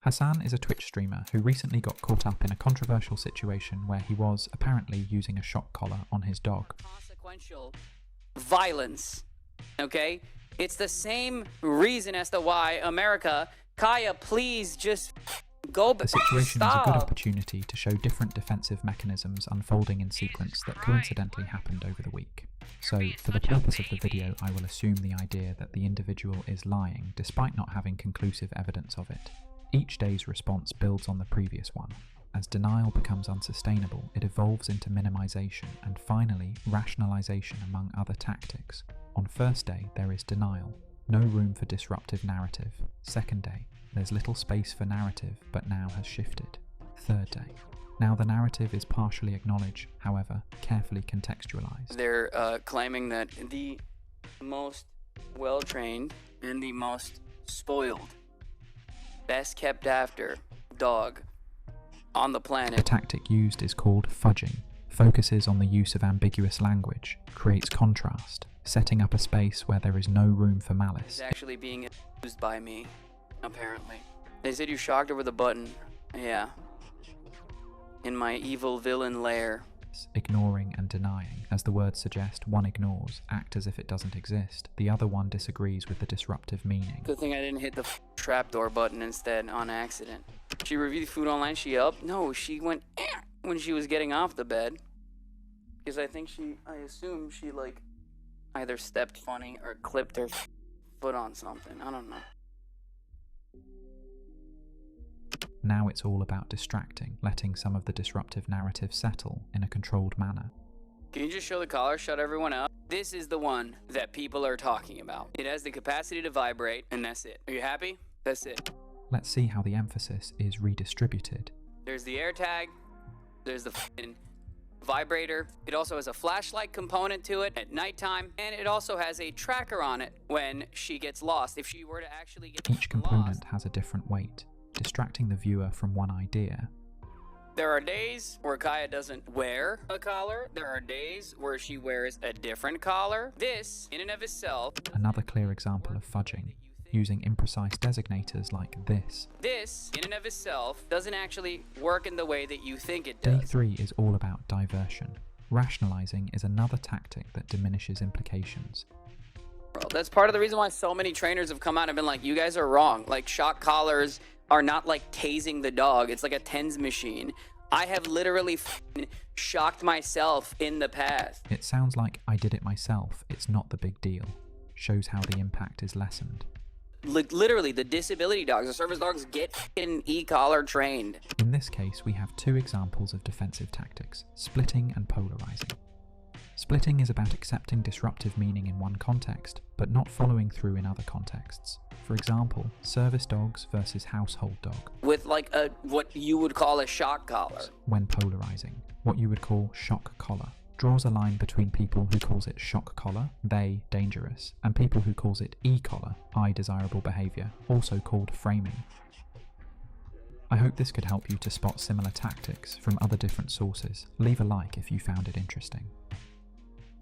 Hasan is a Twitch streamer who recently got caught up in a controversial situation where he was apparently using a shock collar on his dog. Sequential violence, okay? It's the same reason as to why America, Kaya, please just go back. The situation Stop. is a good opportunity to show different defensive mechanisms unfolding in sequence that coincidentally happened over the week. So, for the purpose of the video, I will assume the idea that the individual is lying despite not having conclusive evidence of it. Each day's response builds on the previous one. As denial becomes unsustainable, it evolves into minimization and finally rationalization among other tactics. On first day, there is denial. No room for disruptive narrative. Second day, there's little space for narrative, but now has shifted. Third day, now the narrative is partially acknowledged, however, carefully contextualized. They're claiming that the most well-trained and the most spoiled, best kept after dog on the planet. The tactic used is called fudging, focuses on the use of ambiguous language, creates contrast, setting up a space where there is no room for malice. It's actually being used by me, apparently. They said you shocked her with a button. Yeah. In my evil villain lair. Ignoring and denying. As the words suggest, one ignores, act as if it doesn't exist. The other one disagrees with the disruptive meaning. Good thing I didn't hit the trapdoor button instead on accident. She reviewed food online, she up? No, she went when she was getting off the bed. Because I assume she like either stepped funny or clipped her foot on something. I don't know. Now it's all about distracting, letting some of the disruptive narrative settle in a controlled manner. Can you just show the collar, shut everyone up? This is the one that people are talking about. It has the capacity to vibrate, and that's it. Are you happy? That's it. Let's see how the emphasis is redistributed. There's the air tag, there's the vibrator. It also has a flashlight component to it at nighttime, and it also has a tracker on it when she gets lost. If she were to actually get Each component lost, has a different weight, distracting the viewer from one idea. there are days where Kaya doesn't wear a collar. There are days where she wears a different collar. This, in and of itself, Another clear example of fudging, using imprecise designators like this. this, in and of itself, doesn't actually work in the way that you think it Day does. 3 is all about diversion. Rationalizing is another tactic that diminishes implications. That's part of the reason why so many trainers have come out and been like, you guys are wrong. Like, shock collars are not like tasing the dog. It's like a TENS machine. I have literally shocked myself in the past. It sounds like I did it myself, it's not the big deal. Shows how the impact is lessened. Literally, the disability dogs, the service dogs get e-collar trained. In this case, we have two examples of defensive tactics, splitting and polarizing. Splitting is about accepting disruptive meaning in one context, but not following through in other contexts. For example, service dogs versus household dog. With like a what you would call a shock collar. When polarizing, what you would call shock collar. Draws a line between people who calls it shock collar, they dangerous, and people who calls it e-collar, I desirable behavior, also called framing. I hope this could help you to spot similar tactics from other different sources. Leave a like if you found it interesting.